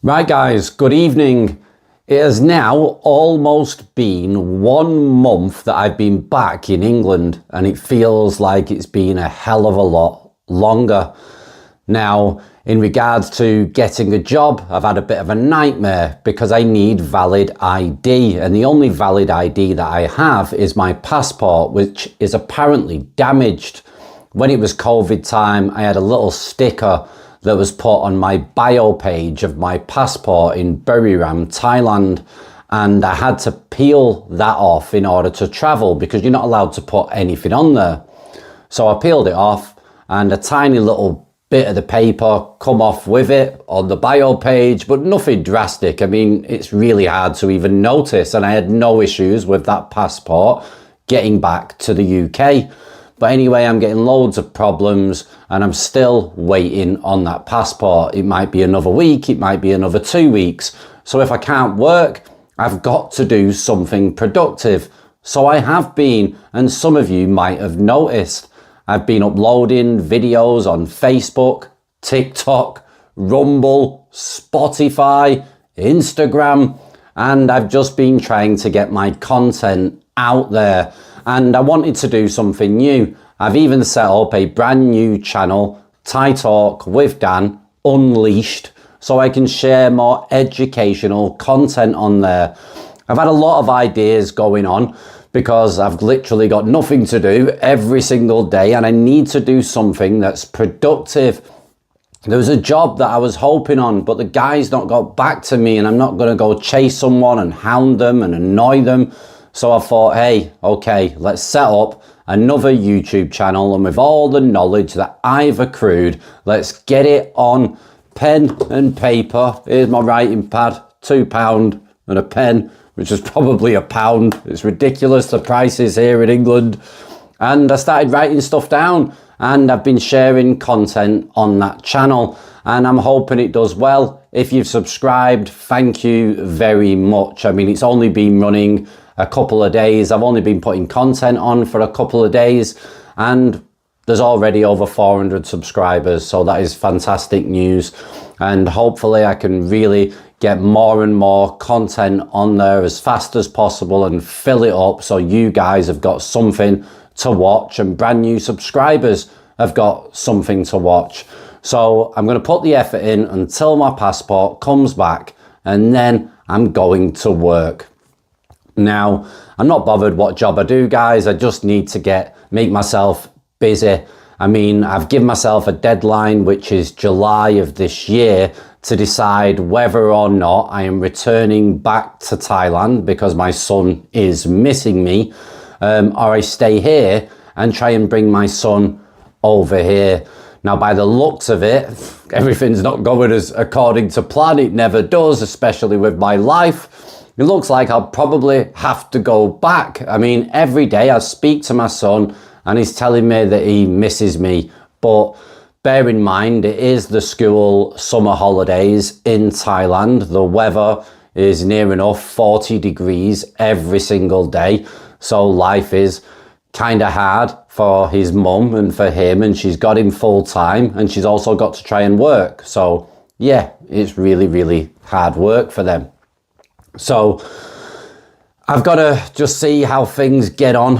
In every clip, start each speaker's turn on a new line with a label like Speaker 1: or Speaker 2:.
Speaker 1: Right guys, good evening. It has now almost been 1 month that I've been back in England, and it feels like it's been a hell of a lot longer. Now, in regards to getting a job, I've had a bit of a nightmare because I need valid ID, and the only valid ID that I have is my passport, which is apparently damaged. When it was COVID time, I had a little sticker that was put on my bio page of my passport in Buriram, Thailand, and I had to peel that off in order to travel because you're not allowed to put anything on there. So I peeled it off, and a tiny little bit of the paper come off with it on the bio page, but nothing drastic. I mean, it's really hard to even notice, and I had no issues with that passport getting back to the UK. But anyway, I'm getting loads of problems and I'm still waiting on that passport. It might be another week, it might be another 2 weeks. So if I can't work, I've got to do something productive. So I have been, and some of you might have noticed, I've been uploading videos on Facebook, TikTok, Rumble, Spotify, Instagram, and I've just been trying to get my content out there. And I wanted to do something new. I've even set up a brand new channel, Thai Talk with Dan, Unleashed, so I can share more educational content on there. I've had a lot of ideas going on because I've literally got nothing to do every single day, and I need to do something that's productive. There was a job that I was hoping on, but the guy's not got back to me, and I'm not going to go chase someone and hound them and annoy them. So I thought, hey, okay, let's set up another YouTube channel, and with all the knowledge that I've accrued, let's get it on pen and paper. Here's my writing pad, £2, and a pen, which is probably £1. It's ridiculous, the prices here in England. And I started writing stuff down, and I've been sharing content on that channel, and I'm hoping it does well. If you've subscribed, thank you very much. I mean, it's only been running a couple of days. I've only been putting content on for a couple of days, and there's already over 400 subscribers. So that is fantastic news. And hopefully I can really get more and more content on there as fast as possible and fill it up so you guys have got something to watch, and brand new subscribers have got something to watch. So I'm going to put the effort in until my passport comes back, and then I'm going to work. Now, I'm not bothered what job I do, guys. I just need to make myself busy. I mean, I've given myself a deadline, which is July of this year, to decide whether or not I am returning back to Thailand because my son is missing me, or I stay here and try and bring my son over here. Now, by the looks of it, everything's not going as according to plan. It never does, especially with my life. It looks like I'll probably have to go back. I mean, every day I speak to my son and he's telling me that he misses me. But bear in mind, it is the school summer holidays in Thailand. The weather is near enough 40 degrees every single day. So life is kind of hard for his mum and for him, and she's got him full time, and she's also got to try and work. So yeah, it's really, really hard work for them. So I've got to just see how things get on,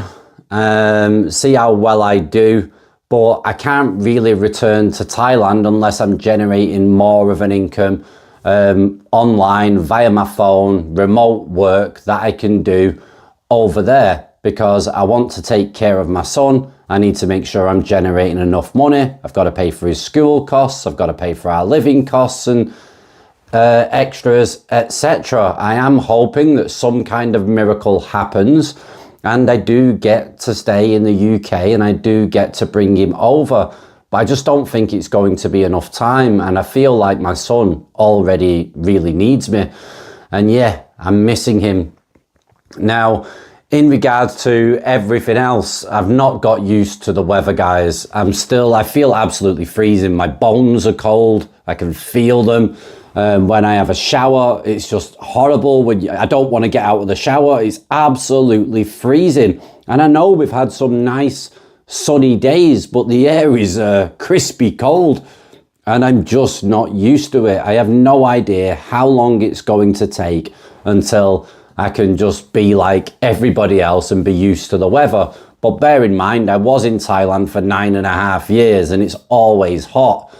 Speaker 1: see how well I do, but I can't really return to Thailand unless I'm generating more of an income online via my phone, remote work that I can do over there, because I want to take care of my son. I need to make sure I'm generating enough money. I've got to pay for his school costs, I've got to pay for our living costs and extras, etc. I am hoping that some kind of miracle happens and I do get to stay in the UK and I do get to bring him over, but I just don't think it's going to be enough time, and I feel like my son already really needs me, and yeah, I'm missing him. Now, in regards to everything else, I've not got used to the weather, guys. I feel absolutely freezing. My bones are cold, I can feel them. When I have a shower, it's just horrible. I don't want to get out of the shower. It's absolutely freezing. And I know we've had some nice sunny days, but the air is crispy cold. and I'm just not used to it. I have no idea how long it's going to take until I can just be like everybody else and be used to the weather. But bear in mind, I was in Thailand for 9.5 years and it's always hot.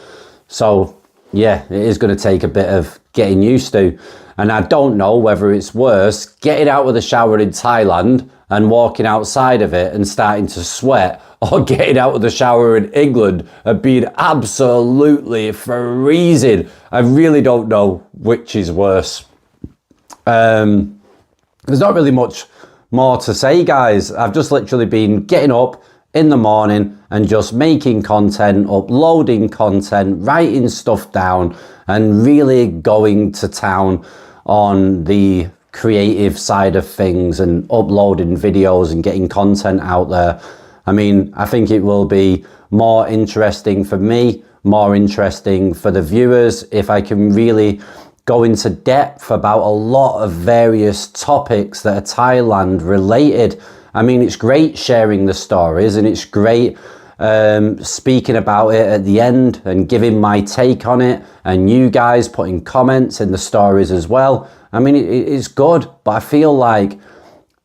Speaker 1: So yeah, it is going to take a bit of getting used to. And I don't know whether it's worse getting out of the shower in Thailand and walking outside of it and starting to sweat, or getting out of the shower in England and being absolutely freezing. I really don't know which is worse. There's not really much more to say, guys. I've just literally been getting up in the morning and just making content, uploading content, writing stuff down, and really going to town on the creative side of things and uploading videos and getting content out there. I mean, I think it will be more interesting for me, more interesting for the viewers, if I can really go into depth about a lot of various topics that are Thailand related. I mean, it's great sharing the stories, and it's great speaking about it at the end and giving my take on it, and you guys putting comments in the stories as well. I mean, it's good, but I feel like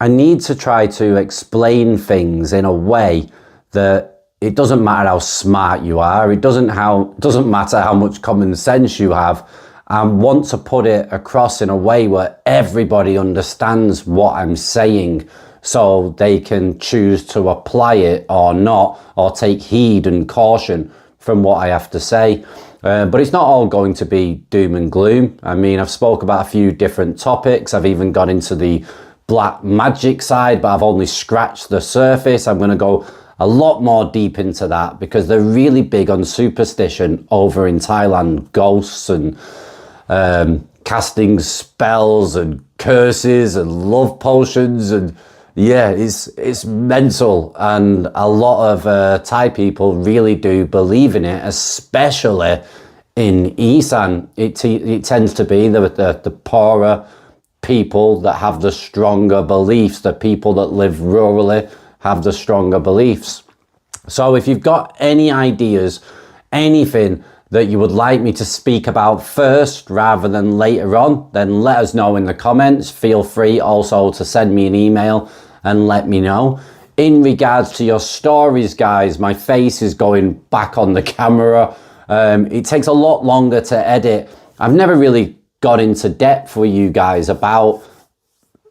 Speaker 1: I need to try to explain things in a way that it doesn't matter how smart you are, it doesn't matter how much common sense you have. I want to put it across in a way where everybody understands what I'm saying, so they can choose to apply it or not, or take heed and caution from what I have to say. But it's not all going to be doom and gloom. I mean, I've spoke about a few different topics. I've even got into the black magic side, but I've only scratched the surface. I'm going to go a lot more deep into that because they're really big on superstition over in Thailand. Ghosts and casting spells and curses and love potions, and yeah, it's mental. And a lot of Thai people really do believe in it, especially in Isan. It tends to be the poorer people that have the stronger beliefs. The people that live rurally have the stronger beliefs. So if you've got any ideas, anything that you would like me to speak about first rather than later on, then let us know in the comments. Feel free also to send me an email and let me know. In regards to your stories, guys, my face is going back on the camera. It takes a lot longer to edit. I've never really got into depth with you guys about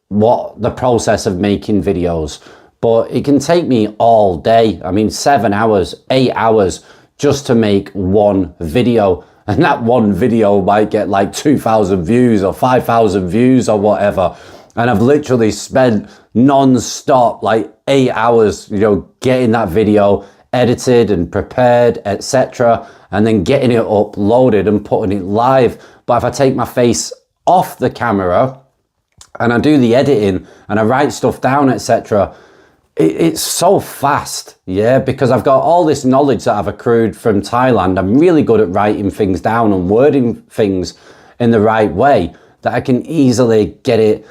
Speaker 1: what the process of making videos, but it can take me all day. I mean, 7 hours, 8 hours just to make one video, and that one video might get like 2,000 views or 5,000 views or whatever. And I've literally spent non-stop like 8 hours, getting that video edited and prepared, etc., and then getting it uploaded and putting it live. But if I take my face off the camera and I do the editing and I write stuff down, etc., it's so fast, yeah, because I've got all this knowledge that I've accrued from Thailand. I'm really good at writing things down and wording things in the right way that I can easily get it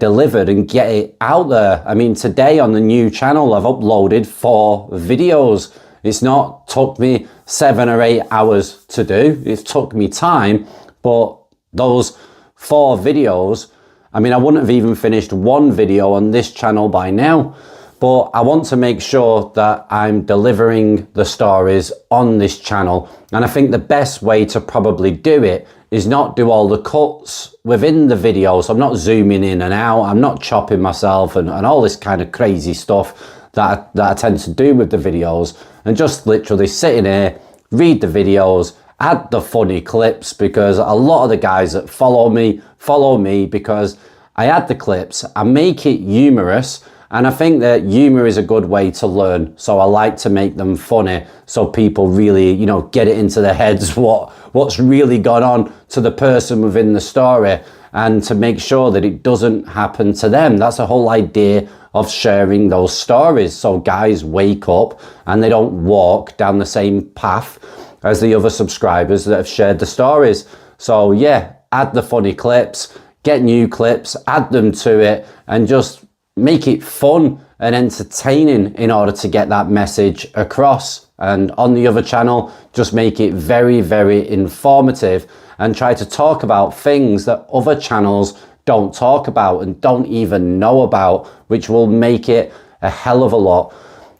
Speaker 1: delivered and get it out there. I mean, today on the new channel, I've uploaded 4 videos. It's not took me 7 or 8 hours to do. It took me time, but those 4 videos, I mean, I wouldn't have even finished one video on this channel by now. But I want to make sure that I'm delivering the stories on this channel. And I think the best way to probably do it is not do all the cuts within the video. So I'm not zooming in and out. I'm not chopping myself and all this kind of crazy stuff that I tend to do with the videos. And just literally sitting here, read the videos, add the funny clips, because a lot of the guys that follow me because I add the clips, I make it humorous. And I think that humor is a good way to learn. So I like to make them funny so people really, get it into their heads what's really gone on to the person within the story, and to make sure that it doesn't happen to them. That's the whole idea of sharing those stories. So guys wake up and they don't walk down the same path as the other subscribers that have shared the stories. So yeah, add the funny clips, get new clips, add them to it, and just make it fun and entertaining in order to get that message across. And on the other channel, just make it very, very informative and try to talk about things that other channels don't talk about and don't even know about, which will make it a hell of a lot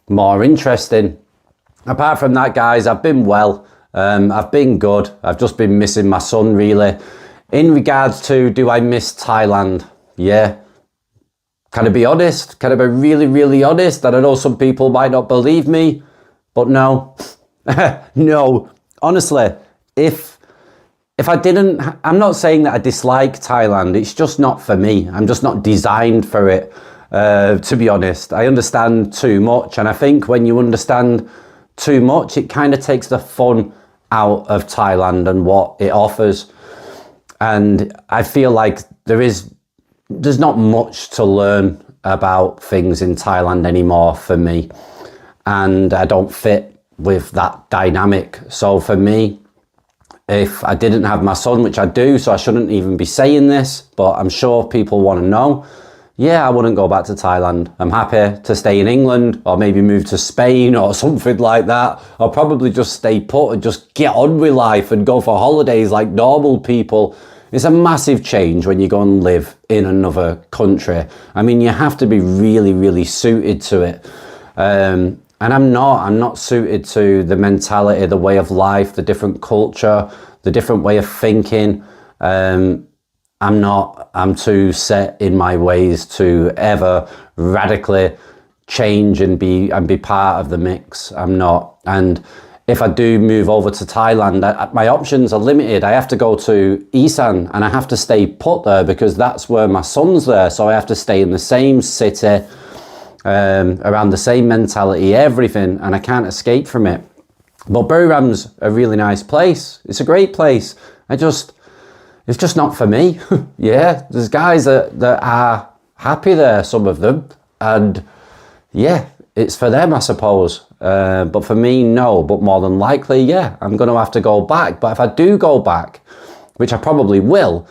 Speaker 1: more interesting. Apart from that, guys, I've been well. I've been good. I've just been missing my son, really. In regards to, do I miss Thailand? Yeah. Can I be honest? Can I be really, really honest? And I know some people might not believe me, but no. No. Honestly, if I didn't, I'm not saying that I dislike Thailand. It's just not for me. I'm just not designed for it, to be honest. I understand too much. And I think when you understand too much, it kind of takes the fun out of Thailand and what it offers. And I feel like there's not much to learn about things in Thailand anymore for me. And I don't fit with that dynamic. So for me, if I didn't have my son, which I do, so I shouldn't even be saying this, but I'm sure people want to know, yeah, I wouldn't go back to Thailand. I'm happy to stay in England or maybe move to Spain or something like that. I'll probably just stay put and just get on with life and go for holidays like normal people. It's a massive change when you go and live in another country. I mean, you have to be really, really suited to it. And I'm not suited to the mentality, the way of life, the different culture, the different way of thinking. I'm too set in my ways to ever radically change and be part of the mix. I'm not. And if I do move over to Thailand, my options are limited. I have to go to Isan and I have to stay put there because that's where my son's there. So I have to stay in the same city, around the same mentality, everything, and I can't escape from it. But Buriram's a really nice place. It's a great place. It's just not for me. Yeah, there's guys that are happy there, some of them. And yeah, it's for them, I suppose. But for me, no. But more than likely, yeah, I'm going to have to go back. But if I do go back, which I probably will,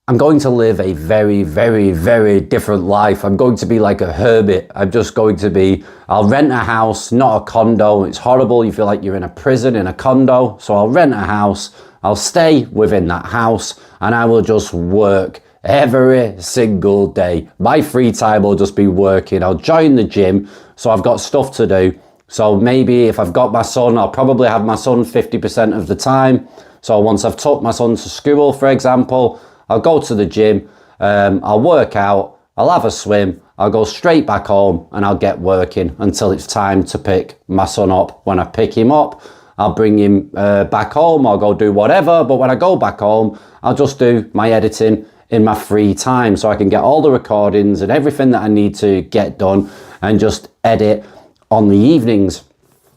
Speaker 1: I'm going to live a very, very, very different life. I'm going to be like a hermit. I'm just going to be, I'll rent a house, not a condo. It's horrible. You feel like you're in a prison in a condo. So I'll rent a house. I'll stay within that house and I will just work every single day. My free time will just be working. I'll join the gym. So I've got stuff to do. So maybe if I've got my son, I'll probably have my son 50% of the time. So once I've took my son to school, for example, I'll go to the gym, I'll work out, I'll have a swim, I'll go straight back home and I'll get working until it's time to pick my son up. When I pick him up, I'll bring him back home, I'll go do whatever. But when I go back home, I'll just do my editing in my free time so I can get all the recordings and everything that I need to get done and just edit on the evenings.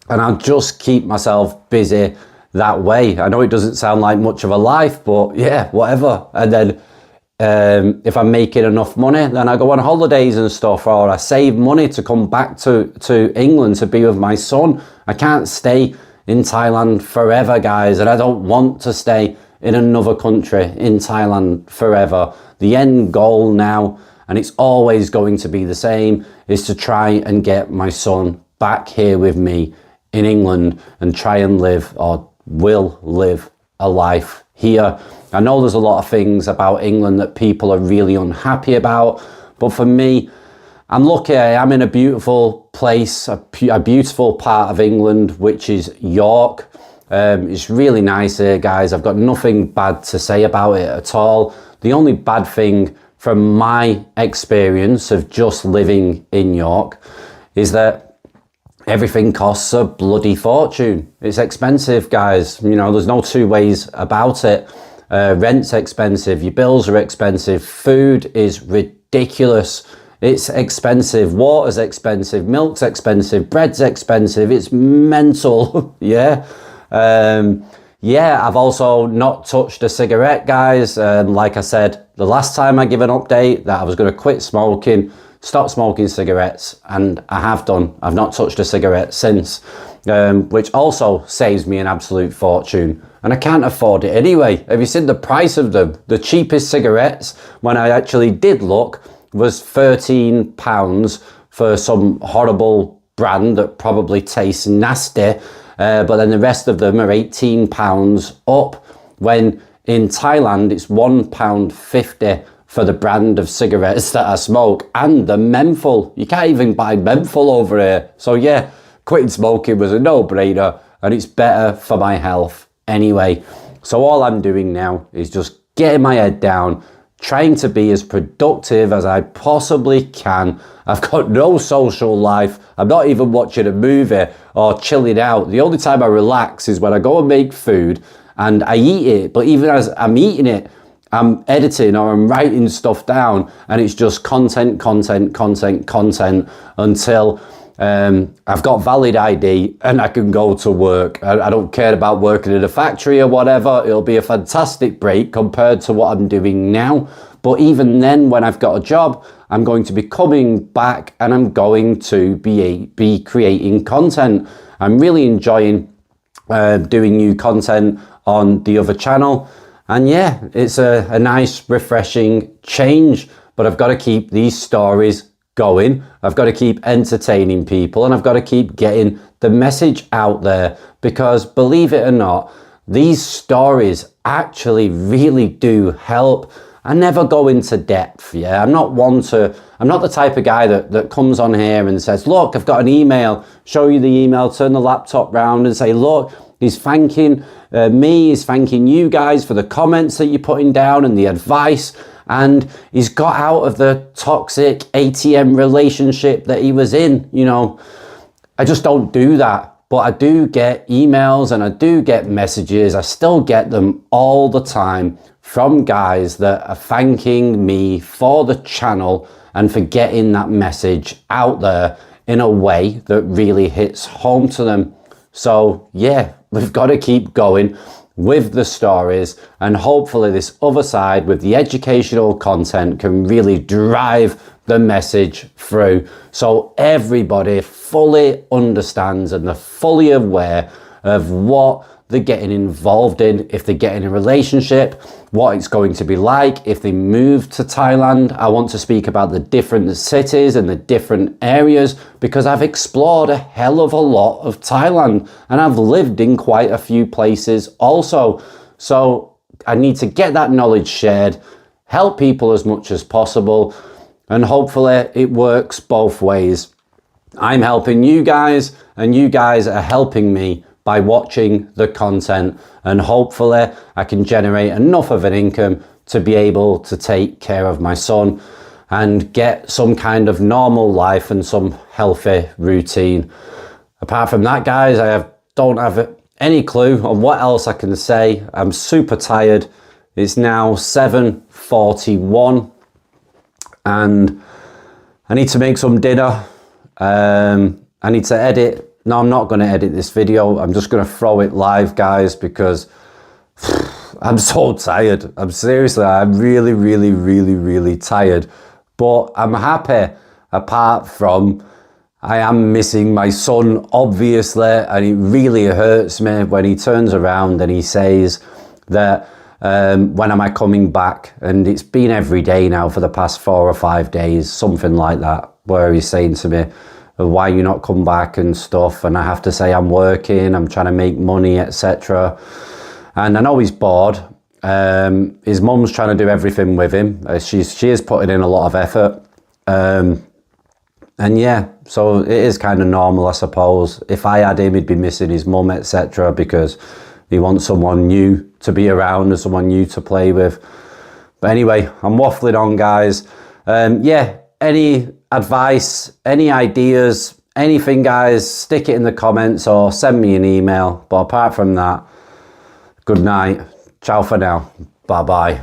Speaker 1: And I'll just keep myself busy that way. I know it doesn't sound like much of a life, but yeah, whatever. And then if I'm making enough money, then I go on holidays and stuff, or I save money to come back to England to be with my son. I can't stay in Thailand forever, guys, and I don't want to stay in another country in Thailand forever. The end goal now, and it's always going to be the same, is to try and get my son back here with me in England and try and live, or will live, a life here. I know there's a lot of things about England that people are really unhappy about, but for me, I'm lucky. I am in a beautiful place, a beautiful part of England, which is York. It's really nice here, guys. I've got nothing bad to say about it at all. The only bad thing from my experience of just living in York is that everything costs a bloody fortune. It's expensive, guys. You know, there's no two ways about it. Rent's expensive, your bills are expensive, food is ridiculous. It's expensive, water's expensive, milk's expensive, bread's expensive, it's mental. Yeah. Yeah, I've also not touched a cigarette, guys. Like I said, the last time I give an update that I was going to quit smoking, stop smoking cigarettes, and I have done. I've not touched a cigarette since, which also saves me an absolute fortune. And I can't afford it anyway. Have you seen the price of them? The cheapest cigarettes, when I actually did look, was £13 for some horrible brand that probably tastes nasty, but then the rest of them are £18 up, when in Thailand it's £1.50 for the brand of cigarettes that I smoke, and the menthol. You can't even buy menthol over here. So yeah, quitting smoking was a no-brainer, and it's better for my health anyway. So all I'm doing now is just getting my head down, trying to be as productive as I possibly can. I've got no social life. I'm not even watching a movie or chilling out. The only time I relax is when I go and make food and I eat it. But even as I'm eating it, I'm editing or I'm writing stuff down, and it's just content until I've got valid ID and I can go to work. I don't care about working in a factory or whatever. It'll be a fantastic break compared to what I'm doing now. But even then, when I've got a job, I'm going to be coming back and I'm going to be creating content. I'm really enjoying doing new content on the other channel. And yeah, it's a nice, refreshing change, but I've got to keep these stories going. I've got to keep entertaining people, and I've got to keep getting the message out there, because believe it or not, these stories actually really do help. I never go into depth. Yeah, I'm not the type of guy that comes on here and says, look, I've got an email, show you the email, turn the laptop round and say, look, he's thanking me, he's thanking you guys for the comments that you're putting down and the advice. And he's got out of the toxic ATM relationship that he was in. You know, I just don't do that. But I do get emails and I do get messages. I still get them all the time from guys that are thanking me for the channel and for getting that message out there in a way that really hits home to them. So yeah, we've got to keep going with the stories, and hopefully this other side with the educational content can really drive the message through, so everybody fully understands and they're fully aware of what they're getting involved in. If they get in a relationship, what it's going to be like if they move to Thailand. I want to speak about the different cities and the different areas, because I've explored a hell of a lot of Thailand and I've lived in quite a few places also. So I need to get that knowledge shared, help people as much as possible, and hopefully it works both ways. I'm helping you guys and you guys are helping me by watching the content, and hopefully I can generate enough of an income to be able to take care of my son and get some kind of normal life and some healthy routine. Apart from that, guys, don't have any clue on what else I can say. I'm super tired. It's now 7:41 and I need to make some dinner. I need to edit. No, I'm not going to edit this video. I'm just going to throw it live, guys, because I'm so tired. I'm really tired. But I'm happy, apart from I am missing my son, obviously, and it really hurts me when he turns around and he says that, when am I coming back? And it's been every day now for the past 4 or 5 days, something like that, where he's saying to me, why you not come back and stuff, and I have to say I'm working, I'm trying to make money, etc. And I know he's bored. His mum's trying to do everything with him. She is putting in a lot of effort, and yeah, so it is kind of normal, I suppose. If I had him, he'd be missing his mum, etc., because he wants someone new to be around and someone new to play with. But anyway, I'm waffling on, guys. Yeah, any advice, any ideas, anything, guys, stick it in the comments or send me an email. But apart from that, good night. Ciao for now. Bye bye.